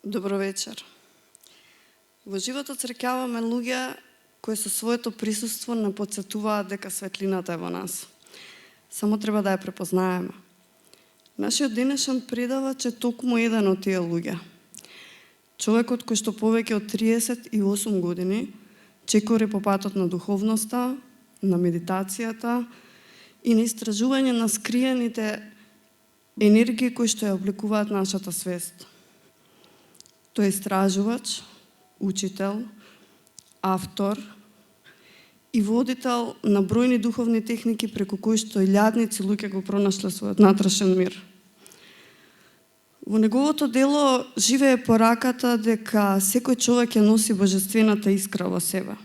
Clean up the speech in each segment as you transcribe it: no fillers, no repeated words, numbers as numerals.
Добро вечер. Во животот среќаваме луѓе кои со своето присуство не потсетуваат дека светлината е во нас. Само треба да ја препознаеме. Нашиот денешен предавач е токму еден од тие луѓе. Човекот кој што повеќе од 38 години чекори по патот на духовноста, на медитацијата и на истражување на скриените енергии кои што ја обликуваат нашата свест. Тој е истражувач, учител, автор и водител на бројни духовни техники преку кои што илјадници луѓе го пронашле својот внатрешен мир. Во неговото дело живее пораката дека секој човек ја носи божествената искра во себе.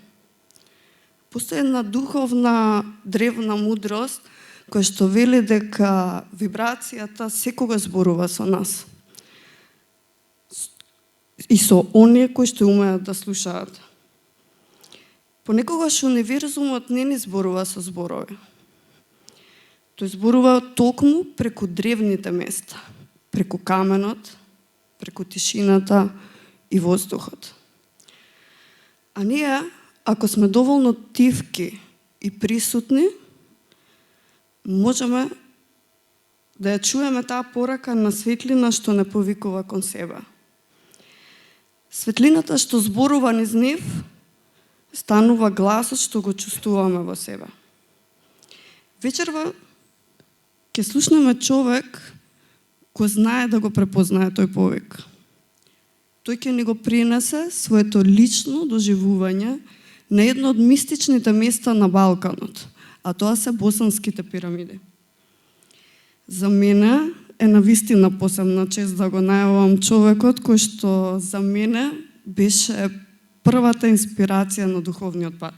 Постои една духовна древна мудрост која што вели дека вибрацијата секогаш зборува со нас и со оние кои што умеат да слушаат. Понекогаш универзумот не ни зборува со зборови. Тој зборува токму преку древните места, преку каменот, преку тишината и воздухот. А ние, ако сме доволно тивки и присутни, можеме да ја чуеме таа порака на светлина што не повикува кон себе. Светлината што зборува низ нив, станува гласот што го чувствуваме во себе. Вечерва ќе слушнеме човек кој знае да го препознае тој повик. Тој ќе ни го принесе своето лично доживување на едно од мистичните места на Балканот, а тоа се Босанските пирамиди. За мене е навистина посебна чест да го најавам човекот кој што за мене беше првата инспирација на духовниот пат.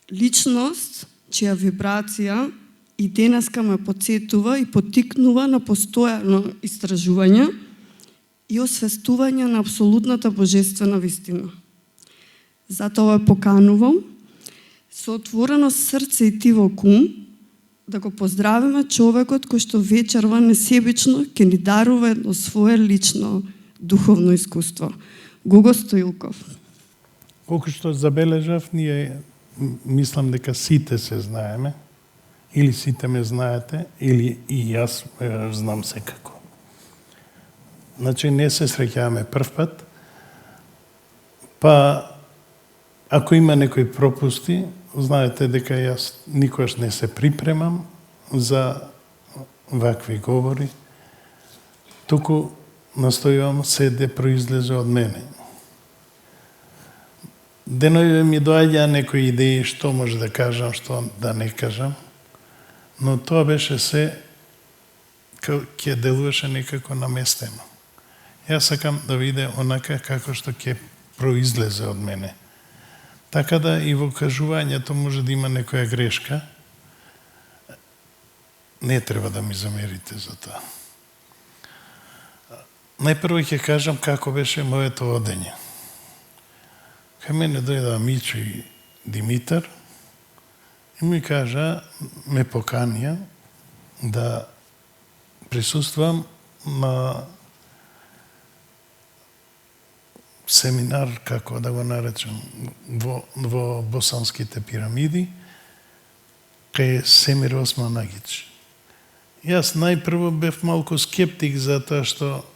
Личност чија вибрација и денеска ме потсетува и поттикнува на постојано истражување и освестување на апсолутната божествена вистина. Затоа ве поканувам со отворено срце и тивок ум да го поздравиме човекот кој што вечерва несебично ќе ни дарува едно свое лично духовно искуство. Гого Стоилков. Колку што забележав, ние мислам дека сите се знаеме, или сите ме знаете, или и јас знам секако. Значи, не се среќаваме прв пат, па ако има некои пропусти, знаете дека јас никош не се припремам за вакви говори, туку настојувам се да произлезе од мене. Денови ми доаѓа некои идеи што може да кажам, што да не кажам, но тоа беше се ќе делуваше некако наместено. Јас сакам да виде онака како што ќе произлезе од мене. Така да и во кажувањето може да има некоја грешка. Не треба да ми замерите за тоа. Најпрво ќе кажам како беше моето одење. Кај мене дојдоа Мичо и Димитар и ми кажа, ме поканија да присуствам на семинар, како да го наречам, во Босанските пирамиди, кај Семир Осман Агич. Јас најпрво бев малку скептик затоа што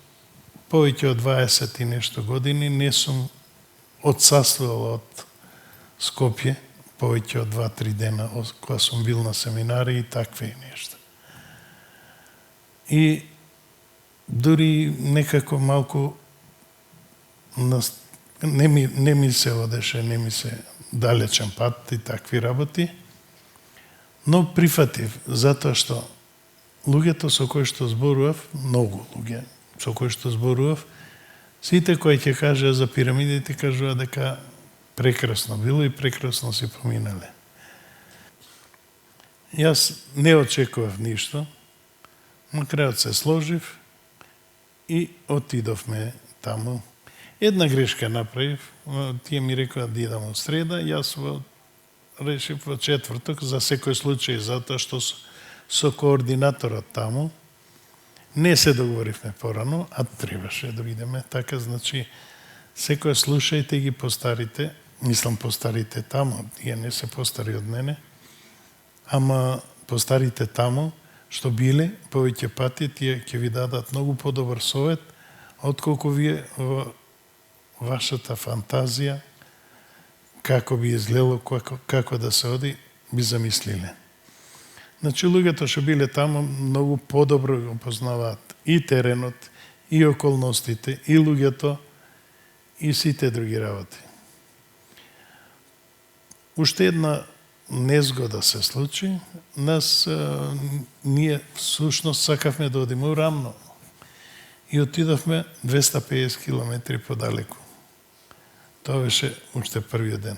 повеќе од 20 и нешто години не сум отсаствувал од Скопје, повеќе од 2-3 дена кога сум бил на семинари и такви нешта. И дури некако малку не ми се одеше, не ми се далечен пат и такви работи, но прифатив, затоа што луѓето со кои што зборував, многу луѓе со кои што зборував, сите кои ќе кажа за пирамидите, кажува дека прекрасно било и прекрасно си поминале. Јас не очекував ништо, на крајот се сложив и отидовме таму. Една грешка направив, тие ми рекоа да идам од среда, јас решив во четврток, за секој случај, затоа што со координаторот таму, Не се договоривме порано, а требаше да бидеме така, значи секоја слушајте ги постарите, мислам постарите таму, тие не се постари од мене, ама постарите таму, што биле повеќе пати, тие ќе ви дадат многу подобар совет, отколку вие во вашата фантазија, како би изгледало, како да се оди, би замислиле. Значи, луѓето што биле таму многу подобро го познаваат и теренот, и околностите, и луѓето, и сите други работи. Уште една незгода се случи, ние всушност сакавме да одиме урамно и отидовме 250 километри подалеку. Тоа беше уште првиот ден.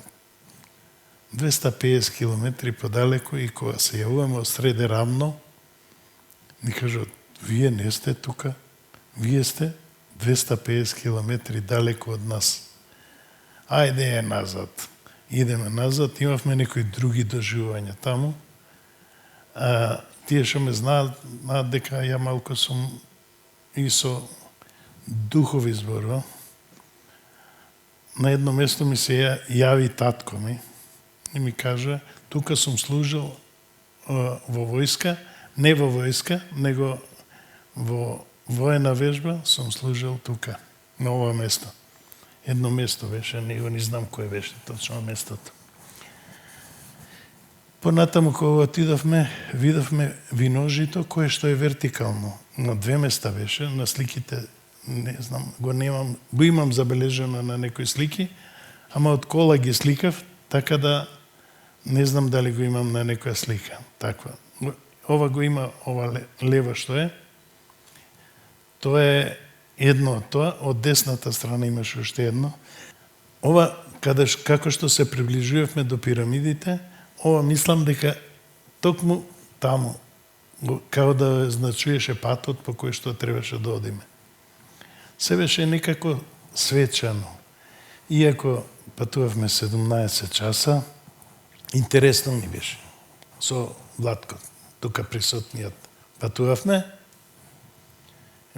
250 километри подалеку и кога се јавуваме од среде рамно, ни кажат, вие не сте тука, вие сте 250 километри далеку од нас. Ајде е назад. Идеме назад, имавме некои други доживувања таму. Тие што ме знаат дека ја малку сум и со духови зборува. На едно место ми се јави татко ми и ми кажа, тука сум служил во војска, не во војска, него во воена вежба сум служил тука, на ова место. Едно место беше, него не знам кој беше точно местото. Понатаму кога отидовме, видовме виножито кое што е вертикално. На две места беше, на сликите, не знам, го имам забележено на некои слики, ама од кола ги сликав, така да не знам дали го имам на некоја слика. Таква. Ова го има, ова лево што е. Тоа е едно од тоа, од десната страна имаше уште едно. Ова, како што се приближувавме до пирамидите, ова мислам дека токму таму, како да значуеше патот по кој што требаше да одиме. Се беше некако свечано. Иако патувавме 17 часа, интересно ми беше. Со Владко, тука присутниот, патувавме,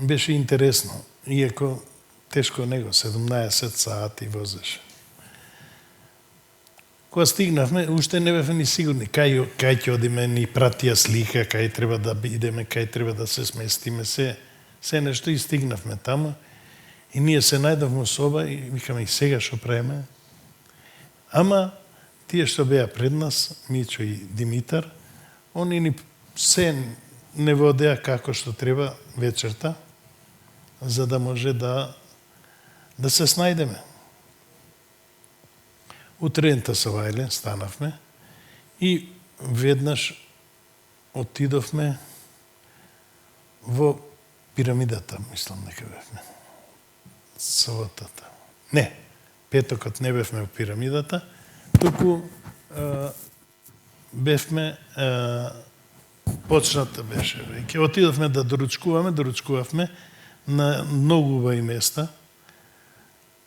беше интересно. Иако тешко него, 17 сати возеше. Кога стигнавме, уште не бевме ни сигурни кај ќе одиме, ни пратија слика, кај треба да бидеме, кај треба да се сместиме, се нешто и стигнавме таму. И ние се најдовме соба и викаме и сега што правиме. Ама тие што беа пред нас, Мичо и Димитар, они ни се не водеа како што треба вечерта, за да може да се снајдеме. Утрената со Вајле станавме и веднаш отидовме во пирамидата, мислам дека бевме. Саботата. Не, петокот не бевме во пирамидата, туку бевме, почната беше веќе. Отидовме да доручкувавме на многу убави места.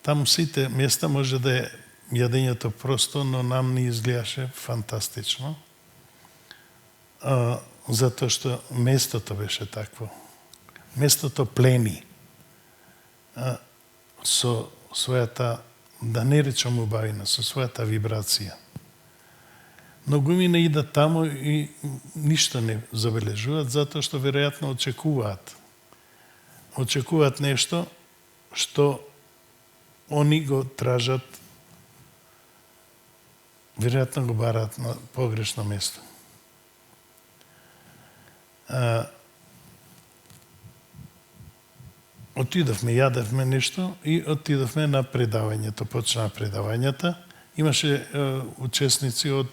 Таму сите места може да е јадењето просто, но нам не изгледаше фантастично. Затоа што местото беше такво. Местото плени. Со својата, да не речам убавина, со својата вибрација. Многумина идат таму и ништо не забележуваат, затоа што веројатно очекуваат. Очекуваат нешто што они го тражат, веројатно го бараат на погрешно место. Отидовме, јадевме нешто и отидовме на предавањето. Почнаа предавањата. Имаше учесници од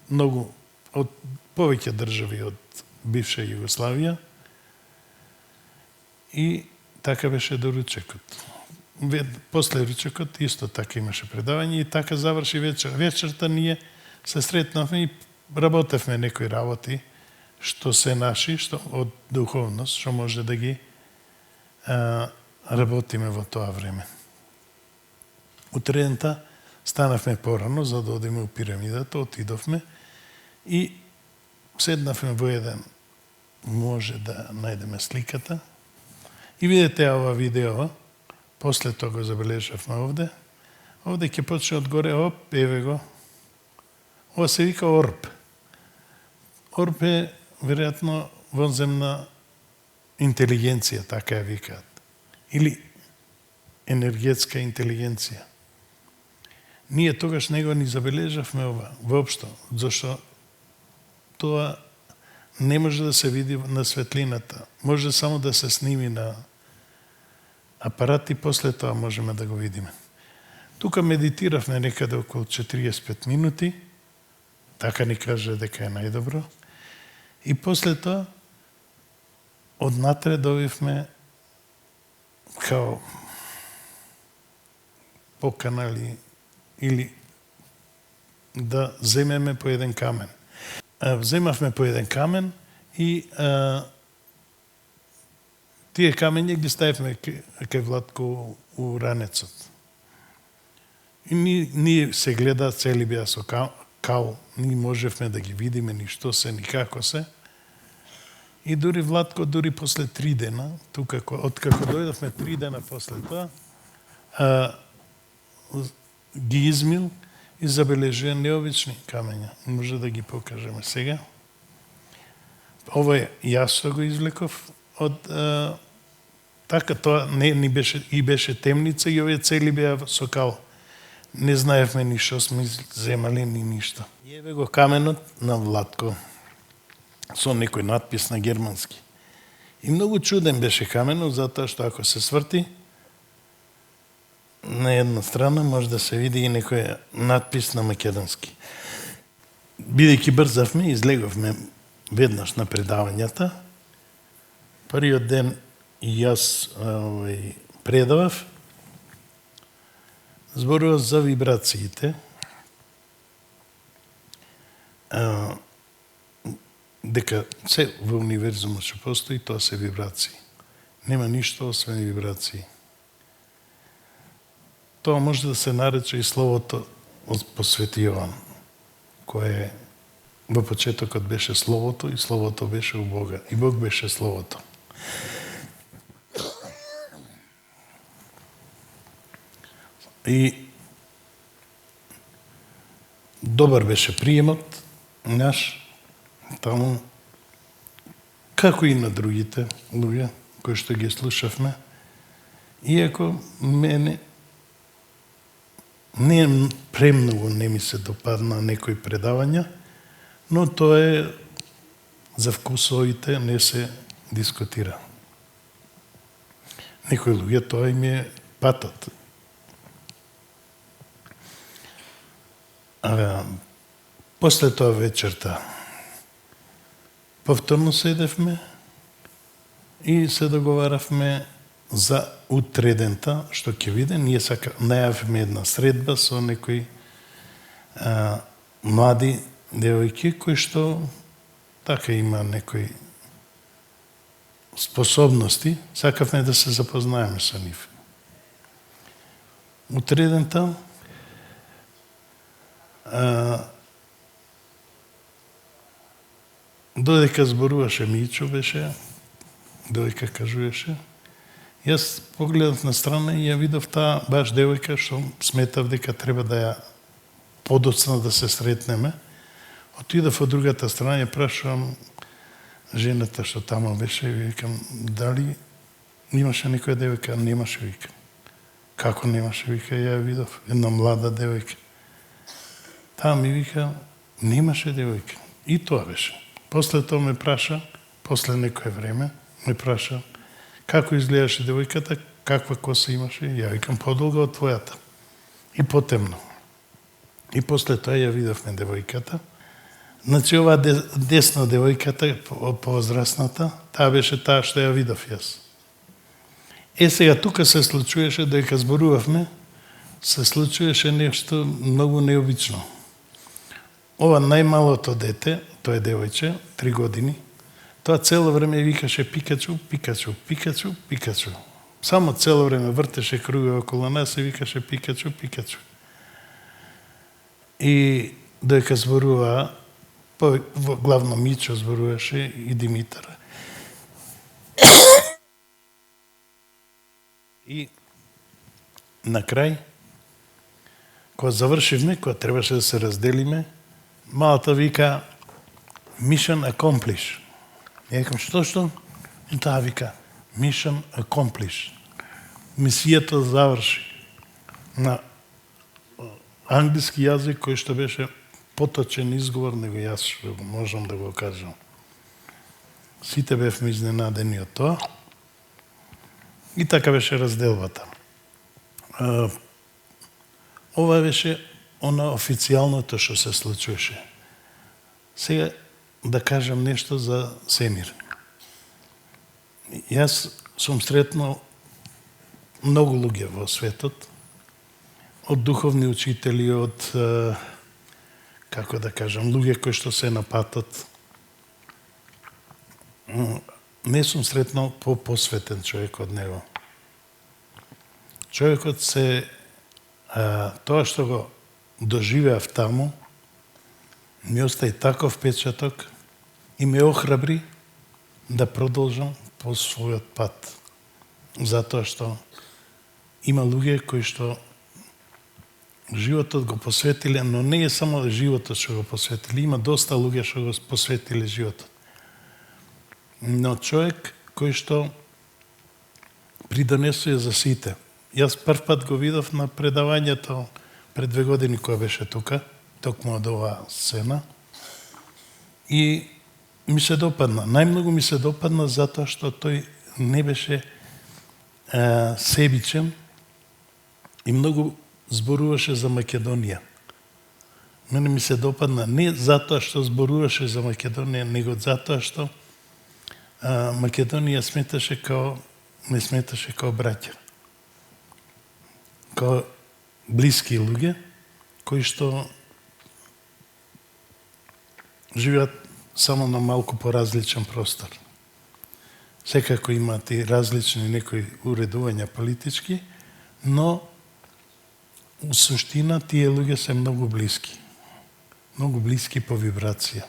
многу, од повеќе држави од бивша Југославија и така беше до ручекот. После ручекот исто така имаше предавање и така заврши вечер. Вечерта ние се сретнавме и работевме некои работи што се наши, што од духовност, што може да ги работиме во тоа време. Утрената станавме порано за да одиме у пирамидата, отидовме и седнавме во еден може да најдеме сликата. И видите ова видео, после тоа го забележавме овде. Овде ќе почне одгоре, оп, еве го. Ова се вика орб. Орб е, веројатно, вонземна интелигенција, така ја викаат. Или енергетска интелигенција. Ние тогаш него ни забележавме ова, воопшто, зашто тоа не може да се види на светлината. Може само да се сними на апарат и после тоа можеме да го видиме. Тука медитиравме некаде околу 45 минути, така ни каже дека е најдобро. И после тоа, однатре добивме као поканали или да земеме по еден камен. Вземавме по еден камен и тие камења ги ставивме кај Владко у ранецот. И ние се гледа, цели беа со као, ние можевме да ги видиме ни што се, ни како се. И дури Владко, дури после 3 дена, тука, откако дојдовме 3 дена после тоа, ги измил и забележува необични камења. Може да ги покажеме сега. Ова е јас што го извлеков од така тоа не ни беше и беше темница и овие цели беа со кал. Не знаевме ни што сме земали ни ништо. И еве го каменот на Владко со некој надпис на германски. И многу чуден беше каменот затоа што ако се сврти на една страна може да се види и некој надпис на македонски. Бидејќи брзавме, излеговме веднаш на предавањата. Првиот ден и јас предавав, зборував за вибрациите, дека се во универзумот што постои, тоа се вибрации. Нема ништо освен вибрации. Тоа може да се нарече и словото по Свети Јован, кое во почетокот беше Словото и Словото беше у Бога. И Бог беше Словото. И добар беше приемот наш таму, како и на другите луѓе кои што ги слушавме. Иако мене не премногу не ми се допадна некои предавања, но тоа е за вкусовите, не се дискутира. Некои луѓе тоа им е патот. После тоа вечерта повторно седевме и се договаравме за утредента, што ќе виде. Ние најавивме една средба со некои млади девојки кои што така има некои способности, сакавме да се запознаеме со нив. Утредента додека зборуваше Мичо беше, додека кажуваше, јас погледав на страна и ја видов таа баш девојка што сметав дека треба да ја подоцна да се сретнеме. Отидов од другата страна и ја прашувам жената што таму беше и викам дали имаше некоја девојка, немаше, викам. Како немаше, вика, ја видов една млада девојка. Таа ми вика немаше девојка. И тоа беше. После тоа ме праша, после некое време, ме праша како изгледаше девојката, каква коса имаше, ја викам подолга од твојата и потемно. И после тоа ја видовме девојката. Значи ова десна девојката, повозрасната, таа беше таа што ја видов јас. Сега тука се случуваше, дека зборувавме, се случуваше нешто многу необично. Ова најмалото дете, тоа е девојче, 3 години, тоа цело време викаше Пикачу, Пикачу, Пикачу, Пикачу. Само цело време вртеше кругови околу нас и викаше Пикачу, Пикачу. И додека зборуваа, главно Мичо зборуваше и Димитар. И на крај, кога завршивме, кога требаше да се разделиме, малата вика Mission accomplished. Ја викам, што? И таа вика Mission accomplished. Мисијата заврши. На англиски јазик кој што беше поточен изговор него јас што можам да го кажам. Сите бевме изненадени од тоа. И така беше разделбата. Ова беше она официјалното што се случуваше. Сега да кажам нешто за Семир. Јас сум сретнал многу луѓе во светот, од духовни учители, од, како да кажам, луѓе кои што се на патот. Не сум сретнал посветен човек од него. Човекот се, тоа што го доживеав таму, ми остаи таков впечаток и ме охрабри да продолжам по својот пат. Затоа што има луѓе кои што животот го посветиле, но не е само животот што го посветиле, има доста луѓе што го посветиле животот. Но човек кој што придонесува за сите. Јас прв пат го видов на предавањето пред 2 години кога беше тука, токму од оваа сцена. И ми се допадна. Најмногу ми се допадна затоа што тој не беше себичен и многу зборуваше за Македонија. Мене ми се допадна не затоа што зборуваше за Македонија, него затоа што Македонија не сметаше као браќа. Као блиски луѓе кои што живеат само на малку поразличен простор. Секако имаат и различни некои уредувања политички, но у суштина тие луѓе се многу блиски. Многу блиски по вибрација.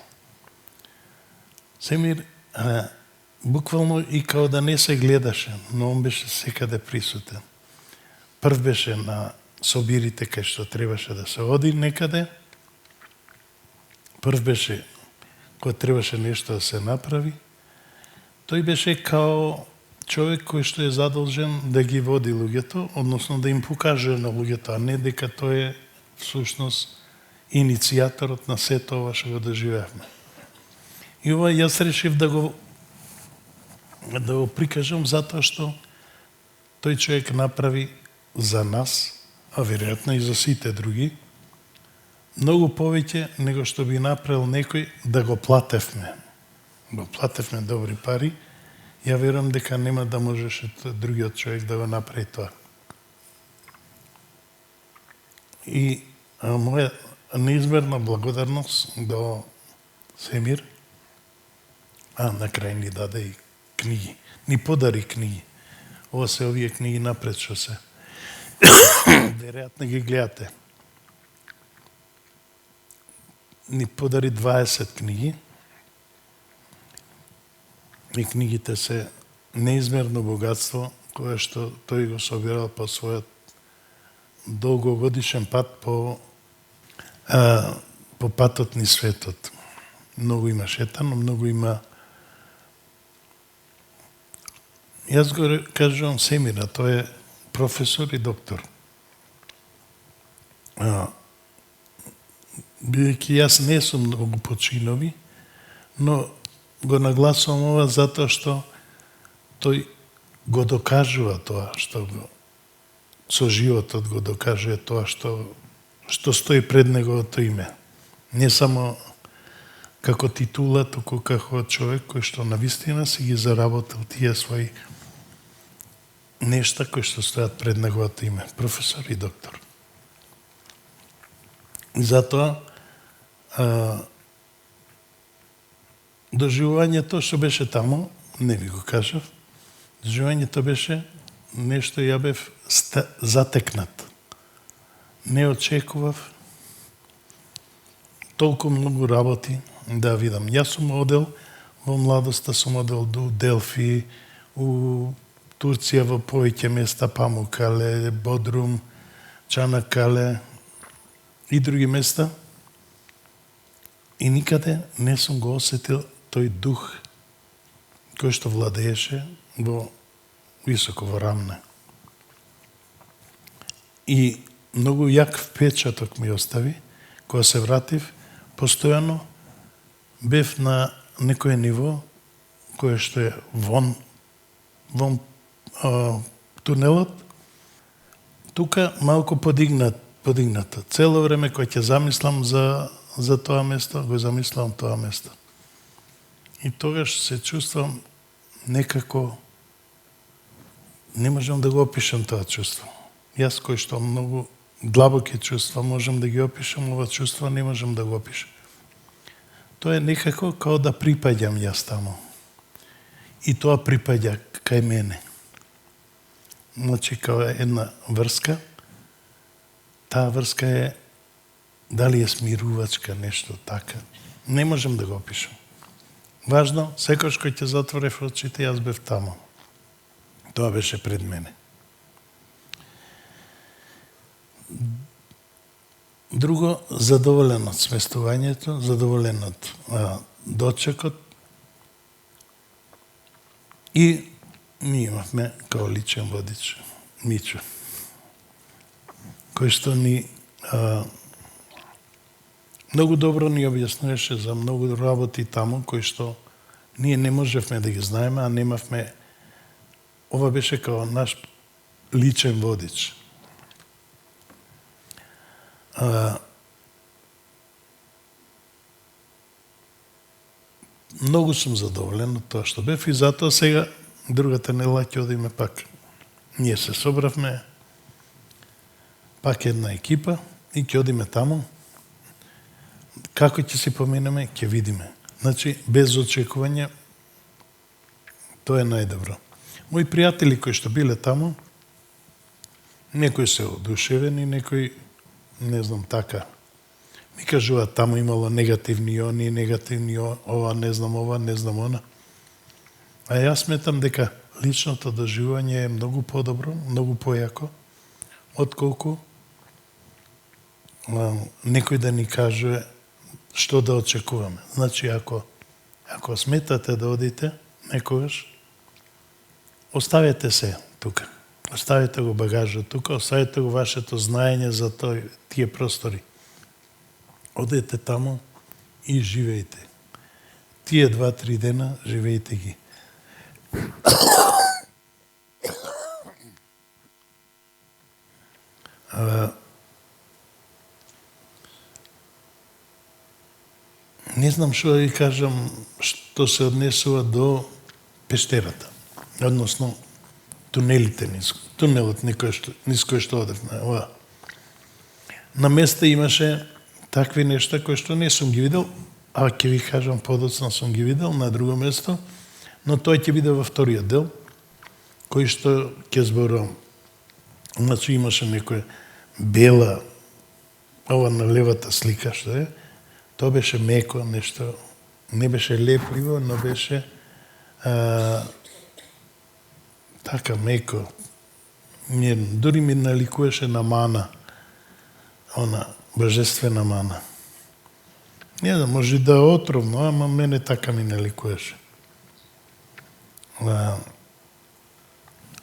Семир буквално и као да не се гледаше, но он беше секаде присутен. Прв беше на собирите кај што требаше да се оди некаде. Прв беше кога требаше нешто да се направи. Тој беше као човек кој што е задолжен да ги води луѓето, односно да им покаже на луѓето, а не дека тој е всушност иницијаторот на сето ова што го доживеавме. И ова јас решив да го прикажам затоа што тој човек направи за нас, а веројатно и за сите други, многу повеќе него што би направил некој да го платевме. Го платевме добри пари, ја верувам дека нема да можеше другиот човек да го направи тоа. И моја неизмерна благодарност до Семир, на крај ни даде и книги. Ни подари книги. Ова се овие книги напред што се. Веројатно ги гледате. Ни подари 20 книги. И книгите се неизмерно богатство кое што тој го собирал по својот долгогодишен пат по патот низ светот. Многу има шетано, многу има. Јас го кажувам Семира, тој е професор и доктор. Бидејќи јас не сум многу починови, но го нагласувам ова затоа што тој го докажува тоа што го со животот го докажува тоа што стои пред неговото име. Не само како титула, туку како човек кој што навистина си ги заработил тие своји нешта кои што стојат пред неговото име, професор и доктор. И затоа доживувањето што беше таму, не ви го кажав, доживувањето беше нешто ја бев затекнат. Не очекував толку многу работи да видам. Јас сум одел во младоста, сум одел до Делфи, у Турција во повеќе места, Памукале, Бодрум, Чанакале и други места. И никаде не сум го осетил тој дух кој што владееше во високо во Рамна. И многу јак впечаток ми остави, кога се вратив, постојано бев на некој ниво кое што е вон тунелот, тука малку подигнато. Цело време кога ќе замислам за тоа место, го замислам тоа место. И тогаш се чувствам некако, не можам да го опишам тоа чувство. Јас кој што многу длабоки чувства можам да ги опишам, ова чувство не можам да го опишам. Тоа е некако као да припаѓам јас таму. И тоа припаѓа кај мене. Значи, као една врска, таа врска е, дали е смирувачка, нешто така. Не можам да го опишам. Важно, секојаш кој ќе затворев очите, јас бев таму. Тоа беше пред мене. Друго, задоволен од сместувањето, задоволен од дочекот. И ми имавме као личен водич Мичо, кој што ни многу добро ни објаснуваше за многу работи таму, кои што ние не можевме да ги знаеме, а немавме. Ова беше као наш личен водич. Многу сум задоволен од тоа што бев и затоа сега другата недела ќе одиме пак. Ние се собравме, пак една екипа и ќе одиме таму. Како ќе си поминеме, ќе видиме. Значи, без очекување, тоа е најдобро. Мои пријатели кои што биле таму, некои се одушевени, некои, не знам, така, ми кажуваат таму имало негативни они, негативни ова, не знам она. А јас сметам дека личното доживување е многу подобро, многу појако, отколку некој да ни каже што да очекуваме. Значи, ако сметате да одите некогаш, оставете се тука. Оставете го багажот тука, оставете го вашето знаење за тие простори. Одете таму и живеете. Тие 2-3 дена живеете ги. Не знам што да ви кажам што се однесува до пештерата, односно тунелите тунелот низ кој што одевме. На места имаше такви нешта кои што не сум ги видел, а ќе ви кажам подоцна сум ги видел на друго место, но тој ќе биде во вториот дел, кој што ќе зборувам. Значи имаше некоја бела, ова на левата слика што е, тоа беше меко нешто, не беше лепливо, но беше така меко. Дури ми наликуваше на мана, она божествена мана. Не знам, може да е отровно, ама мене така ми наликуваше.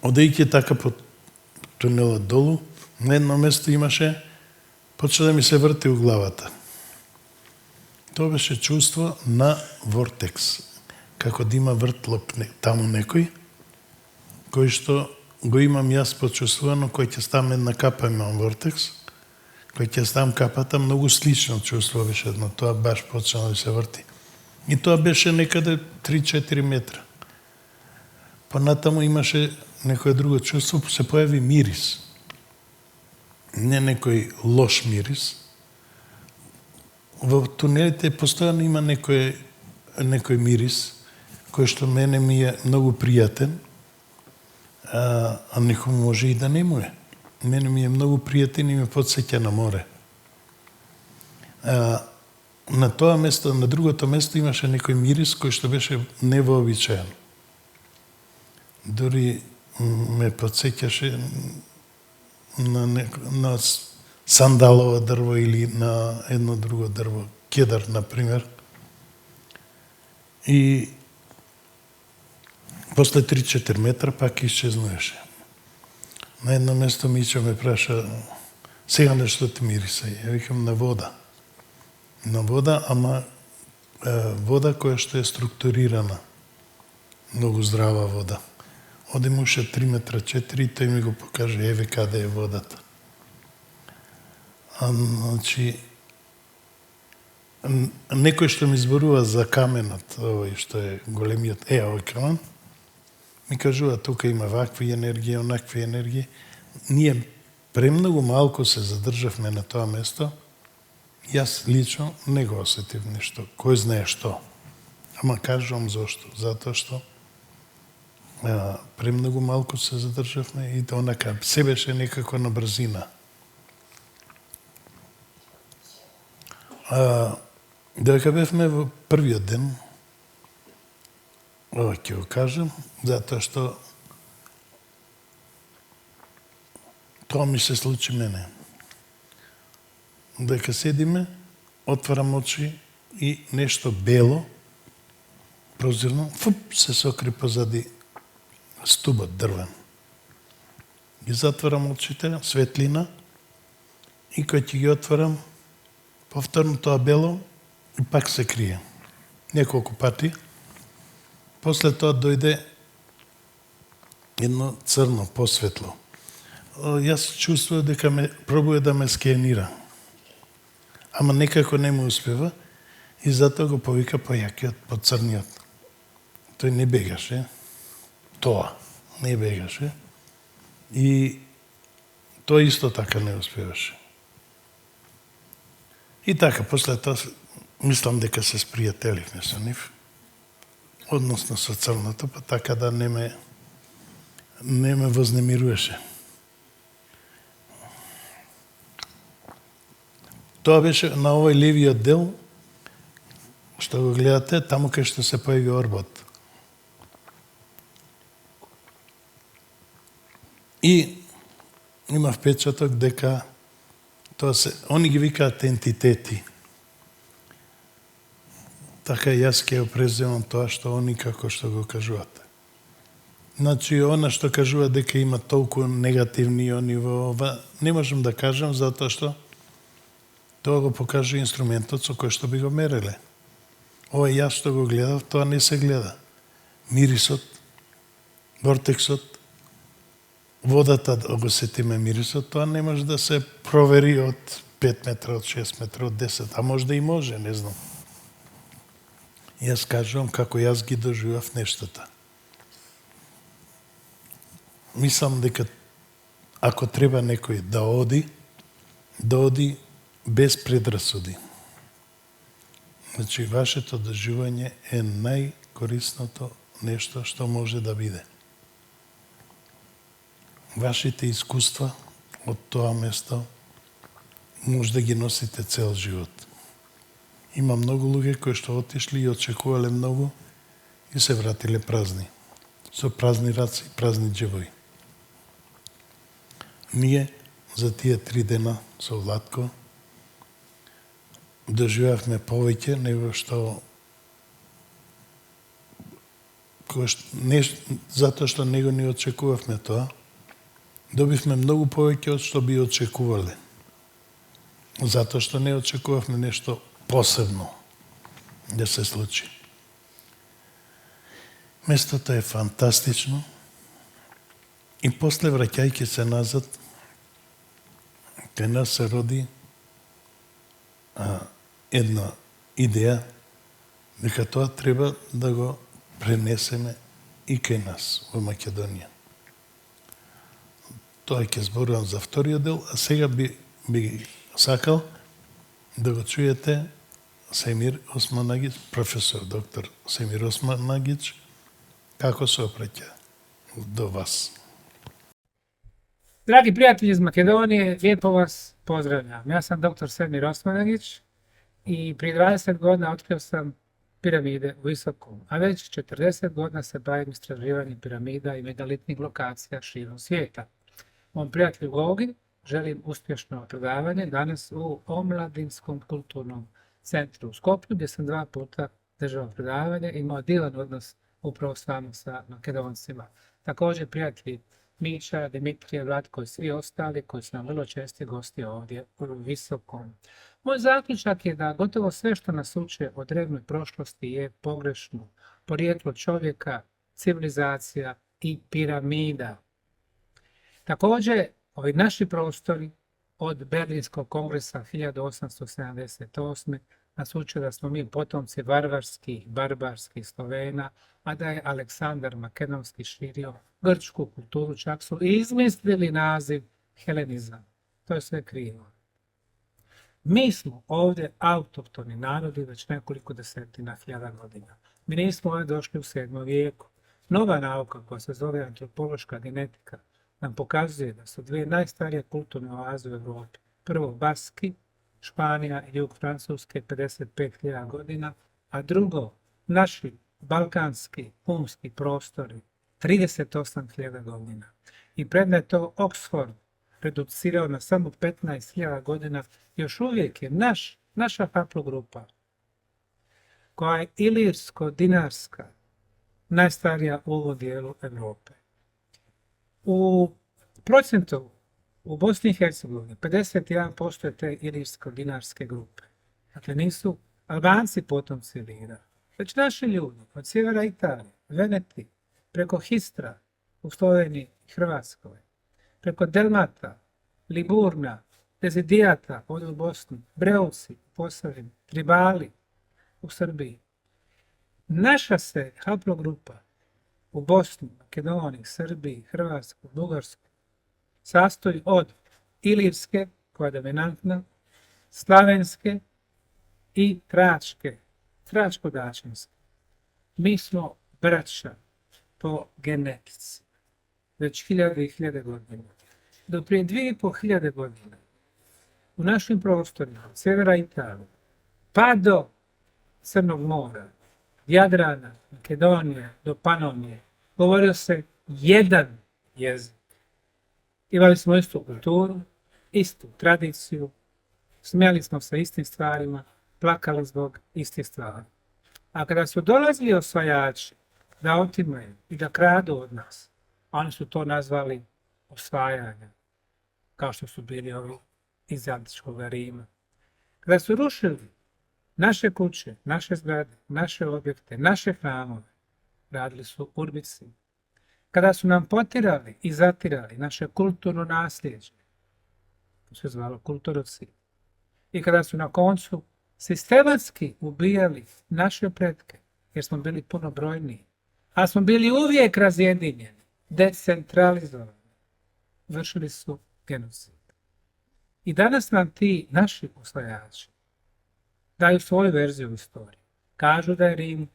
Одејќи така по тунелот долу, на едно место имаше, почна да ми се врти у главата. Тоа беше чувство на вортекс, како да има вртлок таму некој, кој што го имам јас почувствувано, кој ќе ставам една капа, имам вортекс, кој ќе ставам капата, многу слично чувство беше едно, тоа баш почна да се врти. И тоа беше некаде 3-4 метра. Понатаму имаше некој друго чувство, се појави мирис. Не некој лош мирис. Во тунелите постојано има некој мирис, кој што мене ми е многу пријатен, а некој може и да не му е. Мене ми е многу пријатен и ме потсеќа на море. На тоа место, на другото место имаше некој мирис кој што беше невообичаен. Дури ме подсеќаше на сандалово дрво или на едно друго дрво, кедар, например. И после 3-4 метра пак исчезнуваше. На едно место Мичо ме праша, сега на што ти мириса? Ја викам на вода. На вода, ама вода која што е структурирана. Многу здрава вода. Одем уште 3 метра 4 и тој ми го покаже, еве каде е водата. Значи, некој што ми зборува за каменот, овој што е големиот, овој камен, ми кажува тука има вакви енергии, онакви енергии. Ние премногу малку се задржавме на тоа место. Јас лично не го осетив нешто, кој знае што. Ама кажувам зошто, затоа што премногу малку се задржавме и онака се беше некако на брзина. Додека бевме во првиот ден, ова ќе го кажам, затоа што тоа ми се случи мене. Дека седиме, отварам очи и нешто бело, прозирно, се сокри позади стубот дрвен. Ги затварам очите, светлина, и кој ќе ги отварам, повторно тоа бело и пак се крие. Неколку пати. После тоа дојде едно црно, посветло. Јас чувствував дека пробува да ме скенира. Ама некако не му успева и затоа го повика појакиот, поцрниот. Тој не бегаше. Тоа не бегаше. И тој исто така не успеваше. И така, после тоа, мислам дека се спријателивме со нив, односно со црното, па така да не ме вознемируваше. Тоа беше на овој левиот дел, што го гледате, таму кај што се појави орбот. И има впечаток дека тоа се, они ги викаат ентитети. Така јас ќе преземам тоа што они како што го кажувате. Значи, она што кажува дека има толку негативни иони во ова, не можам да кажам затоа што тоа го покаже инструментот со кој што би го мереле. Ова јас што го гледав, тоа не се гледа. Мирисот, вортексот, водата, да го сетиме мирисот, тоа не може да се провери од 5 метра, од 6 метра, од 10, а може и може, не знам. Јас кажувам како јас ги доживав нештата. Мислам дека ако треба некој да оди без предрасуди. Значи, вашето доживање е најкорисното нешто што може да биде. Вашите искуства од тоа место може да ги носите цел живот. Има многу луѓе кои што отишли и очекувале многу и се вратиле празни. Со празни раци, празни џебови. Ние за тие 3 дена со Владко доживеавме повеќе него што затоа што него не очекувавме тоа, добивме многу повеќе од што би очекувале. Затоа што не очекувавме нешто посебно да се случи. Местото е фантастично и после враќајќи се назад, кај нас се роди една идеја дека тоа треба да го пренесеме и кај нас во Македонија. Тоа ќе зборувам за вториот дел, а сега би сакал да го чуете Семир Османагич, професор доктор Семир Османагич, како се опреќа до вас. Драги пријатели из Македонија, лепо вас поздравljam. Јас сам доктор Семир Османагич и при 20 година открив сам piramide u Visokom, a već 40 godina se bavim istraživanjem piramida i megalitnih lokacija širom svijeta. Mom prijatelju Gogi želim uspješno predavanje danas u Omladinskom kulturnom centru u Skoplju, gdje sam 2 puta držao predavanje i imao divan odnos upravo s vama, sa Makedoncima. Također prijatelji Miša, Dimitrije, Vlatko i svi ostali koji su nam vrlo česti gosti ovdje u Visokom. Moj zaključak je da gotovo sve što nas uče o drevnoj prošlosti je pogrešno. Porijeklo čovjeka, civilizacija i piramida. Također, ovi naši prostori od Berlinskog kongresa 1878. nas uče da smo mi potomci barbarskih Slovena, a da je Aleksandar Makedonski širio grčku kulturu, čak su izmislili naziv helenizam. To je sve krivo. Mi smo ovdje autohtoni narodi već nekoliko desetina hiljada godina. Mi nismo ovdje došli u 7. vijeku. Nova nauka koja se zove antropološka genetika nam pokazuje da su 2 najstarije kulturne oaze u Europi. Prvo Baski, Španija i jug Francuske 55.000 godina, a drugo naši balkanski, humski prostori 38.000 godina. I premda je to Oxford reducirao na samo 15.000 godina, još uvijek je naša haplogrupa, koja je ilirsko-dinarska, najstarija u ovom dijelu Europe. U procentu u Bosni i Hercegovini 51% je te ilirsko-dinarske grupe. Dakle, nisu Albanci potomci Ilira, već naši ljudi od sjevera Italije, Veneti, preko Histra u Sloveniji i Hrvatskoj, preko Delmata, Liburna, Dezidijata ovdje u Bosni, Breuci u Posavini, Tribali u Srbiji. Naša se haplogrupa u Bosni, Makedoniji, Srbiji, Hrvatskoj, Bugarskoj sastoji od ilirske, koja je dominantna, slavenske i tračke, tračko-dačinske. Mi smo braća po genetici, već hiljade i hiljade godina. Do prije 2500 godina u našim prostorima, od sjevera Italije, pa do Crnog mora, Jadrana, Makedonije, do Panonije, govorio se jedan jezik. Imali smo istu kulturu, istu tradiciju, smijali smo se istim stvarima, plakali zbog istih stvari. A kada su dolazili osvajači da otimaju i da kradu od nas, oni su to nazvali osvajanje, kao što su bili ovi iz antičkog Rima. Kada su rušili naše kuće, naše zgrade, naše objekte, naše hramove, radili su urbici. Kada su nam potirali i zatirali naše kulturno nasljeđe, to se zvalo kulturocid. I kada su na koncu sistematski ubijali naše pretke, jer smo bili puno brojniji, ali smo bili uvijek razjedinjeni, decentralizovani, vršili su genocid. I danas nam ti naši osvajači daju svoju verziju istorije. Kažu da je Rim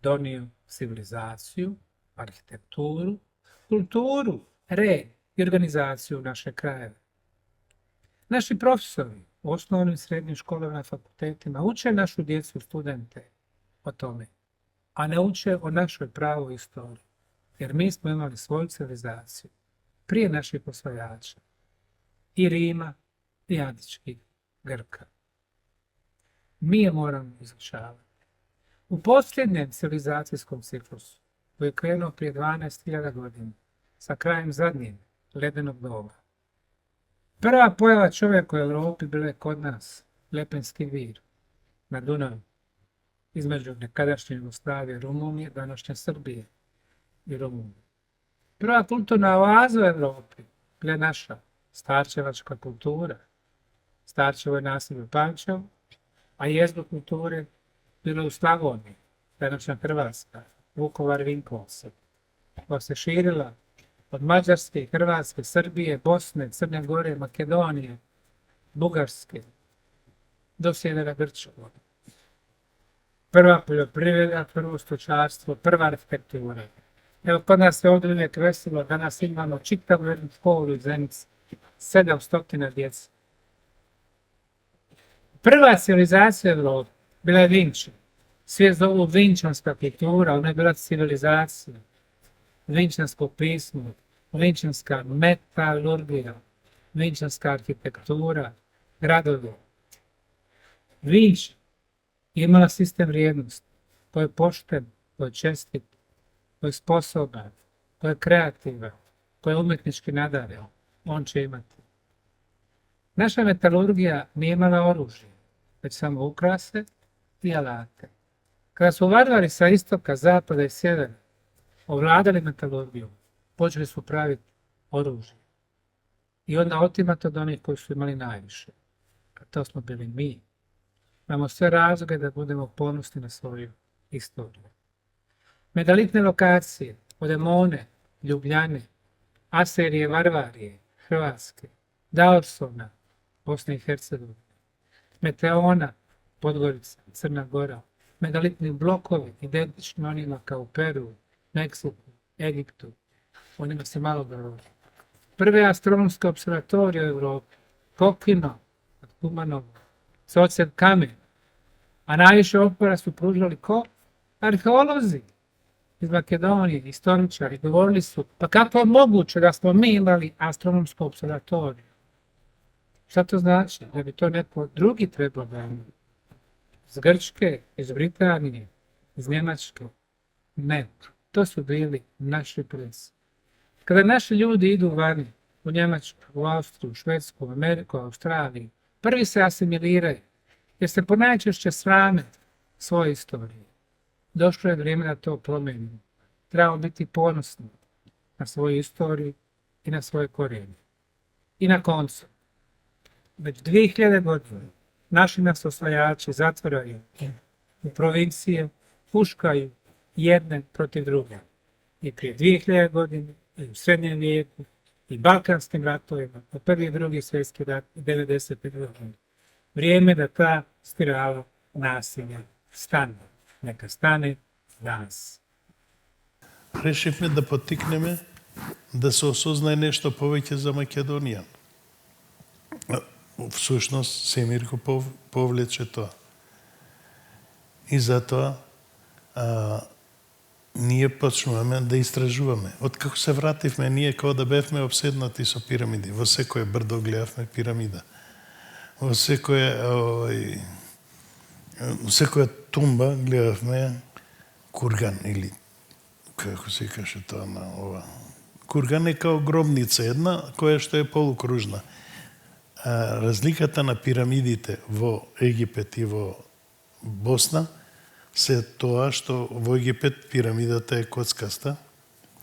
donio civilizaciju, arhitekturu, kulturu, red i organizaciju u naše krajeve. Naši profesori u osnovnim i srednjim školama na fakultetima uče našu djecu, studente o tome, a ne uče o našoj pravoj istoriji, jer mi smo imali svoju civilizaciju prije naših osvajača i Rima i antičkih Grka. Mi je moramo izučavati. U posljednjem civilizacijskom ciklusu, koji je krenuo prije 12.000 godina, sa krajem zadnjeg ledenog doba, prva pojava čovjeka u Europi bila je kod nas, Lepenski vir, na Dunavu, između nekadašnje Jugoslavije, Rumunije, današnje Srbije i Rumunije. Prva kulturna oaza u Europi bila je naša starčevačka kultura. Starčevo je naselje u Pančevu, a jezgro kulture bilo u Slavoniji, današnja Hrvatska, Vukovar, Vinkovci, koja se širila od Mađarske, Hrvatske, Srbije, Bosne, Crne Gore, Makedonije, Bugarske, do sjevera Grčke. Prva poljoprivreda, prvo stočarstvo, prva arhitektura. Evo, kod nas se ovdje uvijek veselo, danas imamo čitavu jednu školu iz Zenice, 700 djece. Prva civilizacija Evrope bila je Vinči, Svijet zovu vinčanska kultura, ona je bila civilizacija, vinčansko pismo, vinčanska metalurgija, vinčanska arhitektura, gradovi. Vinč je imala sistem vrijednosti, ko je pošten, ko je čestit, ko je sposoban, ko je kreativan, ko je umjetnički nadaren, on će imati. Naša metalurgija nije imala oružje, već samo ukrase i alate. Kada su varvari sa istoka, zapada i sjevera ovladali metalurgiju, počeli su praviti oružje. I onda otimati od onih koji su imali najviše. A to smo bili mi. Imamo sve razloge da budemo ponosni na svoju istoriju. Megalitne lokacije, od Emone, Ljubljane, Aserije, Varvarije, Hrvatske, Daorsona, Bosne i Hercegovine, Meteona, Podgorica, Crna Gora, megalitni blokovi identični onima kao u Peru, Meksiku, Egiptu, onima se malo govori. Prve astronomske observatorije u Evropi, Kokino, od Kumanova, Socen kamen, a najviše opora su pružali ko? Arheolozi iz Makedonije, istoričari, govorili su, pa kako je moguće da smo mi imali astronomsku observatoriju? Šta to znači? Da bi to neko drugi trebao da ima? Iz Grčke, iz Britanije, iz Njemačke? Ne, to su bili naši preci. Kada naši ljudi idu vani, u Njemačku, u Austriju, u Švedsku, u Ameriku, u Australiju, prvi se asimiliraju, jer se ponajčešće srame svoje istorije. Došlo je vrijeme da to promenimo. Trebamo biti ponosni na svoju istoriju i na svoje korijene. I na koncu, već 2000 godina naši nas osvajači zatvaraju u provincije, huškaju jedne protiv druge. I prije 2000 godina, i u srednjem vijeku, i balkanskim ratovima, u prvi i drugi svjetski rat, i 90. godine. Vrijeme da ta spirala nasilja stane. Neka stane danas. Решивме да поттикнеме да се осознае нешто повеќе за Македонија. Всушност, Семир го повлече тоа. И затоа ние почнуваме да истражуваме. Откако се вративме, ние како да бевме обседнати со пирамиди. Во секој брдо гледавме пирамида. Во секоја тумба гледавме курган или како се каже тоа на ова. Курган е као гробница една која што е полукружна. Разликата на пирамидите во Египет и во Босна се тоа што во Египет пирамидата е коцкаста,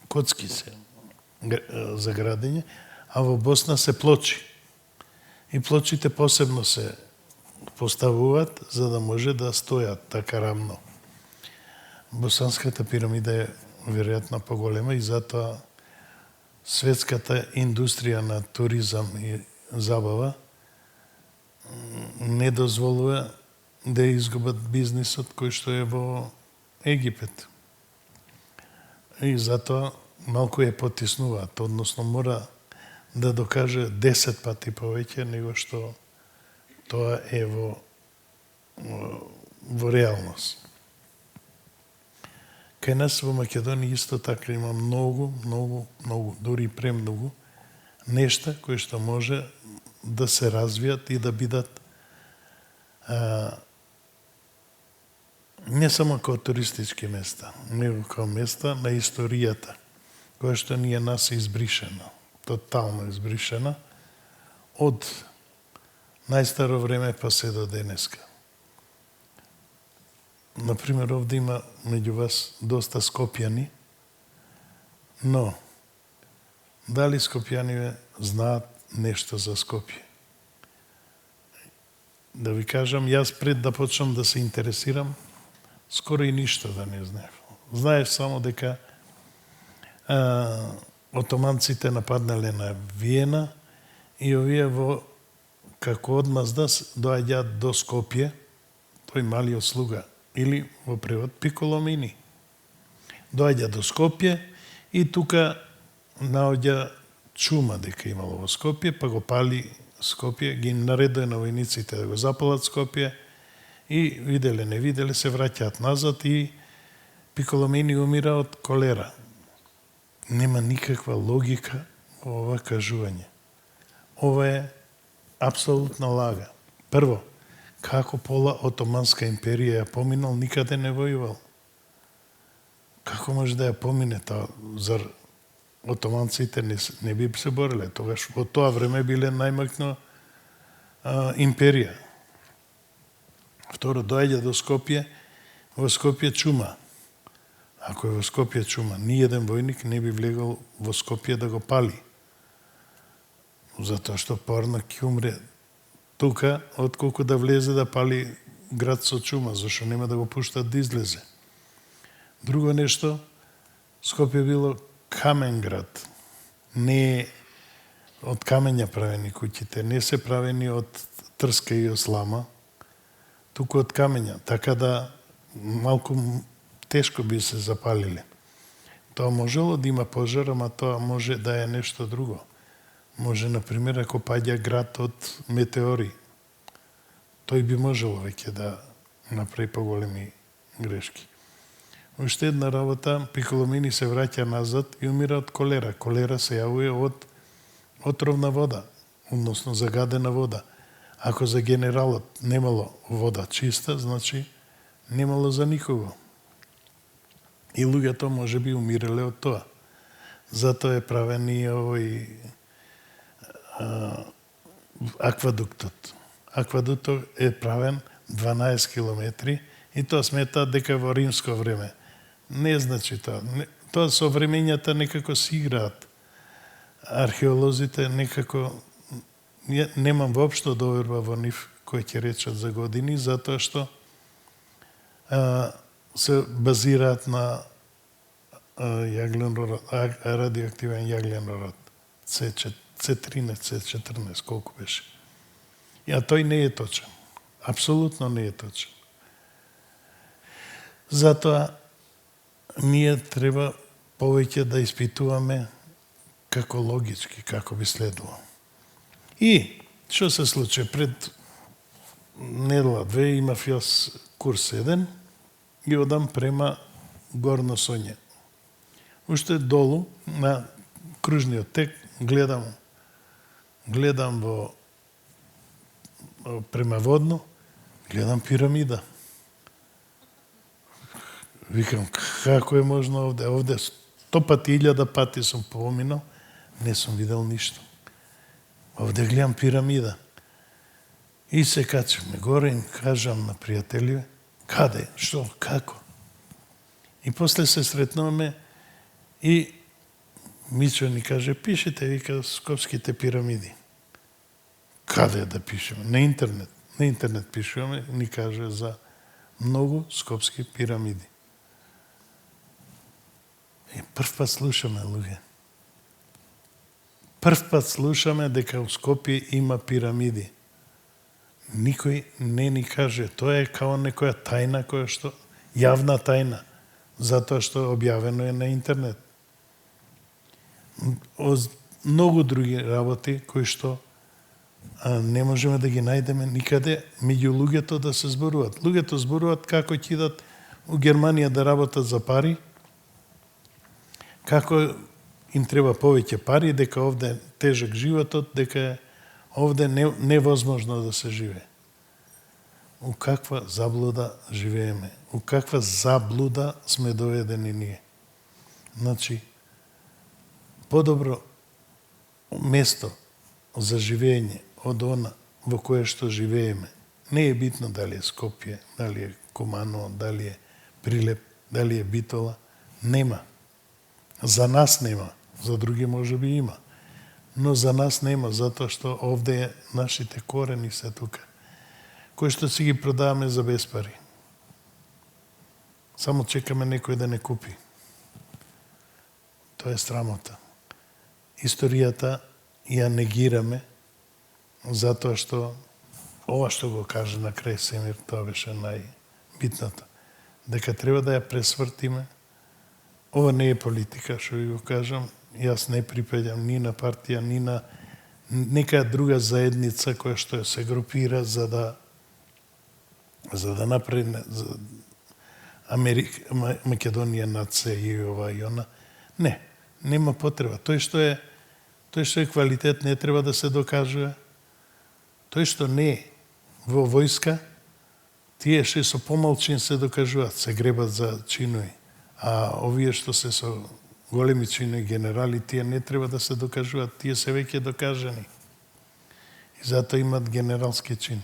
коцки се за градење, а во Босна се плочи. И плочите посебно се поставуваат за да може да стојат така рамно. Босанската пирамида е веројатно поголема и затоа светската индустрија на туризам и забава не дозволува да изгубат бизнисот кој што е во Египет. И затоа малку е потиснуваат, односно мора да докаже 10 пати повеќе него што тоа е во реалност. Кај нас во Македонија исто така има многу, дури премногу нешта кои што може да се развијат и да бидат не само како туристички места, него како места на историјата, која што ни е нас избришена, тотално избришена, од најстаро време па се до денеска. Например, овде има меѓу вас доста скопјани, но дали скопјани знаат нешто за Скопје? Да ви кажам, јас пред да почнам да се интересирам, скоро и ништо да не знаев. Знаев само дека отоманците нападнале на Виена и овие како одмазда доаѓаат до Скопје, тој малиот слуга, или во превод Пиколомини. Доаѓа до Скопје и тука наоѓа чума дека имало во Скопје, па го пали Скопје, ги наредува на војниците да го запалат Скопје И виделе, не виделе, се враќаат назад и Пиколомини умира од колера. Нема никаква логика во ова кажување. Ова е апсолутна лага. Прво, како пола Отоманска империја ја поминал, никаде не војувал. Како може да ја помине тоа? Зар отоманците не би се бореле? Тогаш во тоа време биле најмакна империја. Второ, доаѓа до Скопје, во Скопје чума. Ако е во Скопје чума, ниеден војник не би влегал во Скопје да го пали. Затоа што порано ќе умре тука, отколку да влезе да пали град со чума, зашто нема да го пуштат да излезе. Друго нешто, Скопје било камен град. Не е од камења правени куќите, не се правени од трска и ослама, туку од камења, така да малку тешко би се запалиле. Тоа можело да има пожар, ама тоа може да е нешто друго. Може, например, ако паѓа град од метеори, тој би можело веќе да направи поголеми грешки. Уште една работа, Пиколомини се враќа назад и умира од колера. Колера се јавува од отровна вода, односно загадена вода. Ако за генералот немало вода чиста, значи немало за никого. И луѓето може би умирале од тоа. Затоа е правен и овој аквадуктот. Аквадуктот е правен 12 километри и тоа сметаат дека во римско време. Не значи тоа. Тоа со времењата некако си играат. Археолозите некако немам воопшто доверба во нив кои ќе речат за години, затоа што се базираат на радиоактивен јаглен род. C13, C14, колку беше. А тој не е точен. Апсолутно не е точен. Затоа ние треба повеќе да испитуваме како логички, како би следувало. И што се случи? Пред недела две имав јас курс 1 и одам према Горно Соње. Уште долу на кружниот тек гледам во према Водно, гледам пирамида. Викам, како е можно овде? Овде 100 пати, 1000 пати сум поминал, не сум видел ништо. Овде гледам пирамида. И се качаме горе и кажам на пријателиве, каде, што, како? И после се сретнуваме и Мичо ни каже, пишете, вика, скопските пирамиди. Каде да пишеме? На интернет. На интернет пишуваме, ни каже за многу скопски пирамиди. И прв пат слушаме, луѓе. Прв пат слушаме дека у Скопје има пирамиди. Никој не ни каже. Тоа е као некоја тајна, која што јавна тајна, затоа што објавено е на интернет. Многу други работи кои што не можеме да ги најдеме никаде меѓу луѓето да се зборуваат. Луѓето зборуваат како ќе идат у Германија да работат за пари, како им треба повеќе пари, дека овде е тежок животот, дека овде невозможно да се живее. У каква заблуда живееме? У каква заблуда сме доведени ние? Значи, подобро место за живење од она во кое што живееме. Не е битно дали е Скопје, дали е Куманово, дали е Прилеп, дали е Битола. Нема. За нас нема. За други може би има. Но за нас нема, затоа што овде е нашите корени се тука, кои што си ги продаваме за без пари. Само чекаме некој да не купи. Тоа е срамота. Историјата ја негираме, затоа што ова што го каже на крај Семир, тоа беше најбитното. Дека треба да ја пресвртиме. Ова не е политика, што ви го кажам. Јас не припаѓам ни на партија, ни на нека друга заедница која што се групира за да за да направи Македонија нација и ова и она. Не, нема потреба. Тој што е квалитет не треба да се докажува. Тој што не е во војска, тие што со помал чин се докажуваат, се гребат за чинови. А овие што се со големи чинови генерали, тие не треба да се докажуваат, тие се веќе докажани. И затоа имат генералски чин.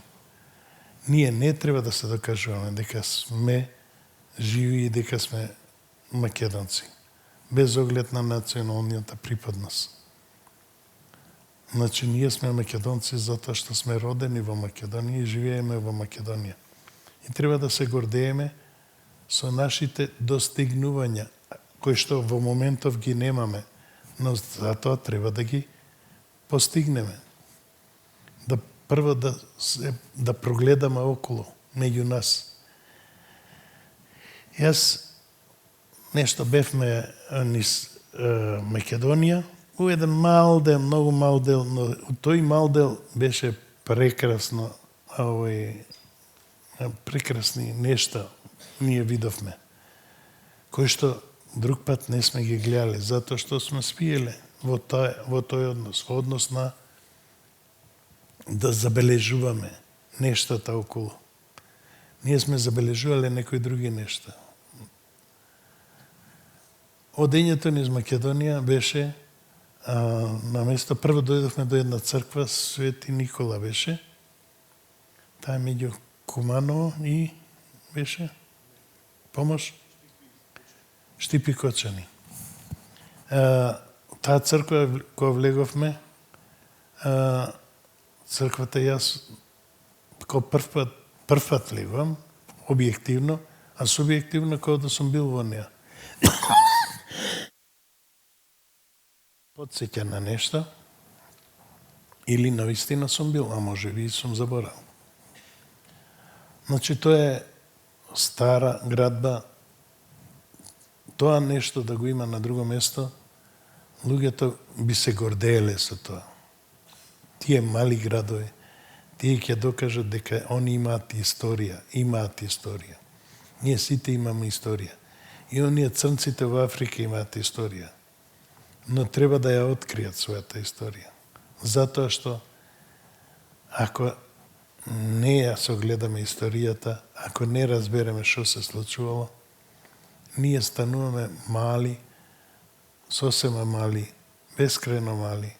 Ние не треба да се докажуваме дека сме живи и дека сме македонци, без оглед на националната припадност. Значи, ние сме македонци затоа што сме родени во Македонија и живееме во Македонија. И треба да се гордееме со нашите достигнувања, кои што во моментов ги немаме, но затоа треба да ги постигнеме. Прво да прогледаме околу, меѓу нас. Јас нешто бевме низ Македонија, у еден мал дел, многу мал дел, но тој мал дел беше прекрасно, прекрасни нешта ние видовме, кои што друг пат не сме ги гледале, затоа што сме спиеле во тој однос, во однос на да забележуваме нештата околу. Ние сме забележувале некои други нешта. Одењето низ Македонија беше на место, прво дојдовме до една црква, Свети Никола беше. Таа меѓу Куманово и беше помош Штипи Кочани. Таа црква која влеговме, црквата јас како прв пат влегувам, објективно, а субјективно кога да сум бил во неа. Подсеќа на нешта, или навистина сум бил, а може би сум заборал. Значи, тоа е стара градба, тоа нешто да го има на друго место, луѓето би се гордееле со тоа. Тие мали градови, тие ќе докажат дека они имаат историја, Ние сите имаме историја. И оние црнците во Африка имаат историја. Но треба да ја откријат својата историја. Затоа што ако не ја согледаме историјата, ако не разбереме што се случувало, ние стануваме мали, сосема мали, бескрајно мали,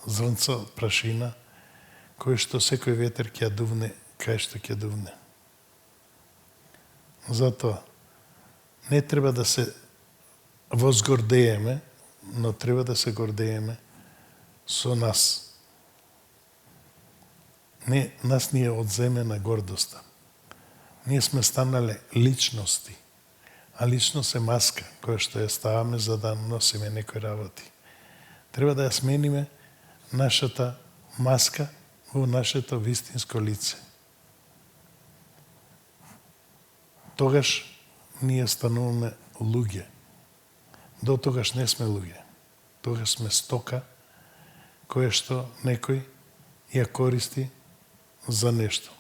зрнца од прашина, кој што секој ветер ќе дувне, кај што ќе дувне. Затоа, не треба да се возгордееме, но треба да се гордееме со нас. Не, нас ни е одземена гордоста. Ние сме станале личности, а личност е маска, која што ја ставаме за да носиме некои работи. Треба да ја смениме нашата маска во нашето вистинско лице. Тогаш ние стануваме луѓе. До тогаш не сме луѓе. Тогаш сме стока која што некој ја користи за нешто.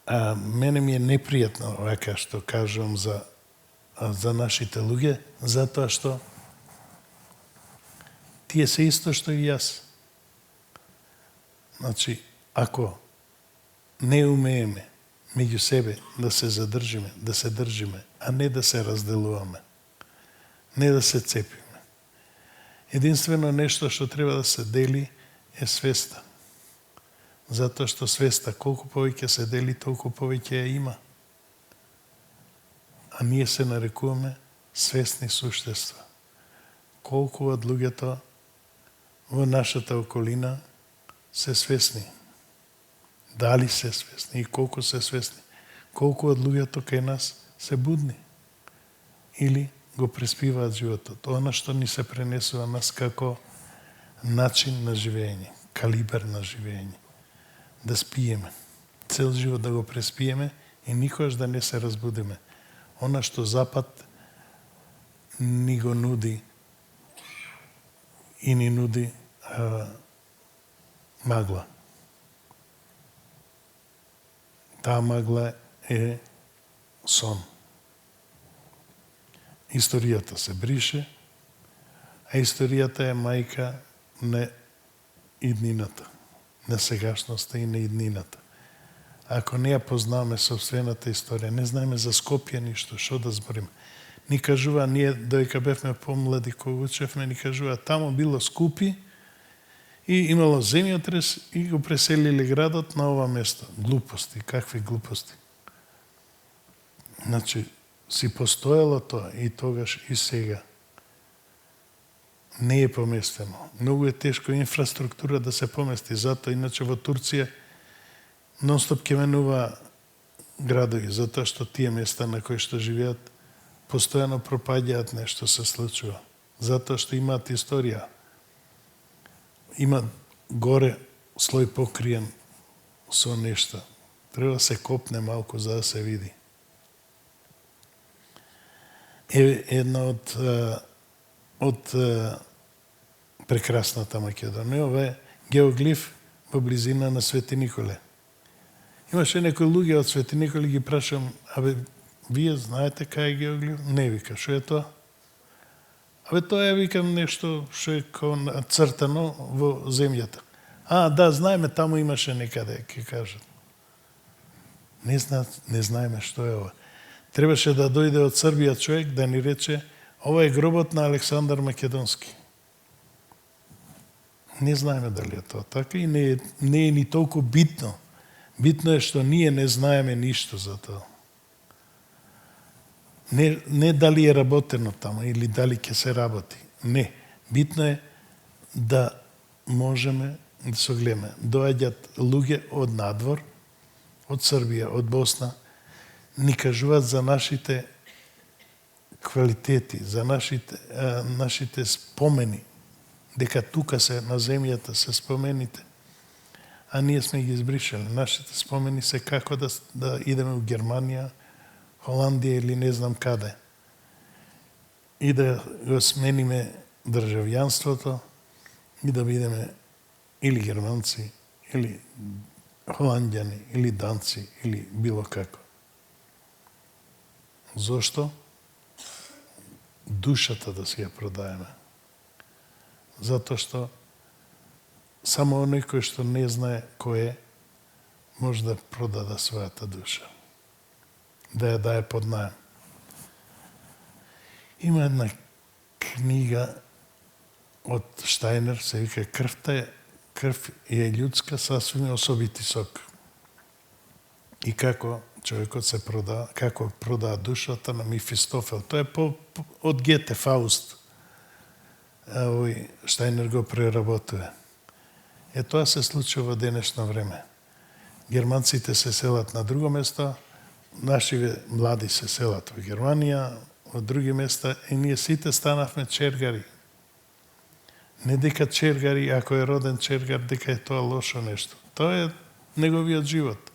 А мене ми е непријатно вака што кажувам за нашите луѓе, затоа што тие се исто што и јас. Значи, ако не умееме меѓу себе да се задржиме, да се држиме, а не да се разделуваме, не да се цепиме. Единствено нешто што треба да се дели е свеста. Затоа што свеста, колку повеќе се дели, толку повеќе ја има. А ние се нарекуваме свесни суштества. Колку од луѓето во нашата околина се свесни. Дали се свесни и колку се свесни. Колку од луѓето кај нас се будни. Или го преспиваат животот. Она што ни се пренесува нас како начин на живење, калибар на живење. Да спиеме. Цел живот да го преспиеме и никогаш да не се разбудиме. Она што Запад ни го нуди и ни нуди магла. Таа магла е сон. Историјата се брише, а историјата е мајка на иднината, на сегашноста и на иднината. Ако не ја познаваме собствената историја, не знаеме за Скопје ништо, што да збориме. Ни кажува, ние доека бевме помлади кога учевме, ни кажува, тамо било скупи и имало земјотрес и го преселили градот на ова место. Глупости, какви глупости. Значи, си постоело тоа и тогаш и сега. Не е поместено. Многу е тешко инфраструктура да се помести. Затоа, иначе во Турција нон-стоп ќе менува градови, затоа што тие места на кои што живеат постојано пропаѓаат, нешто се случува. Затоа што имаат историја. Има горе слој покриен со нешто. Треба да се копне малку за да се види. Една од прекрасната Македонија, ова е геоглиф во близина на Свети Николе. Имаше некои луѓе од Свети Николе, ги прашам, вие знаете кај е геоглиф? Не, вика, што е тоа? Тоа е, викам, нешто што е цртано во земјата. Да, знаеме, таму имаше некаде, ќе кажат. Не знаеме што е ова. Требаше да дојде од Србија човек да ни рече, ова е гробот на Александар Македонски. Не знаеме дали е тоа така и не е ни толку битно. Битно е што ние не знаеме ништо за тоа. Не дали е работено таму или дали ќе се работи. Не. Битно е да можеме да се гледаме. Доаѓаат луѓе од надвор, од Србија, од Босна, ни кажуваат за нашите квалитети, за нашите спомени, дека тука се на земјата се спомените, а ние сме ги избришали. Нашите спомени се како да идеме во Германија, Холандија или не знам каде. И да го смениме државјанството и да бидеме или германци, или холандјани, или данци, или било како. Зошто? Душата да си ја продаеме. Затоа што само оној кој што не знае кој е, може да продада својата душа. Да ја дае под наем. Има една книга од Штајнер, се вика Крв е људска, сасвим особити сок. И како човекот се продава, како продава душата на Мефистофел. Тоа е од Гете, Фауст. Овој Штајнер го преработува. Тоа се случува во денешно време. Германците се селат на друго место, нашиве млади се селат во Германија, во други места, и ние сите станавме чергари. Не дека чергари, ако е роден чергар, дека е тоа лошо нешто. Тоа е неговиот живот.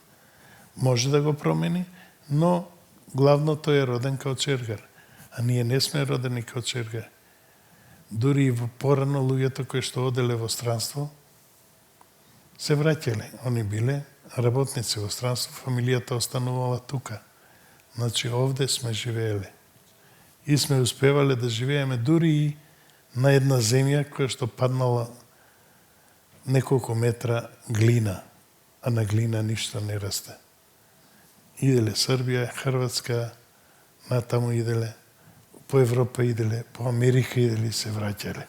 Може да го промени, но главно тој е роден као чергар. А ние не сме родени као чергар. Дури и порано луѓето кои што оделе во странство, се враќале. Они биле работници во странство, фамилијата останувала тука. Значи, овде сме живееле. И сме успевале да живееме дури и на една земја која што паднала неколку метра глина, а на глина ништо не расте. Иделе Србија, Хрватска, натаму иделе, по Европа иделе, по Америка иделе и се враќале.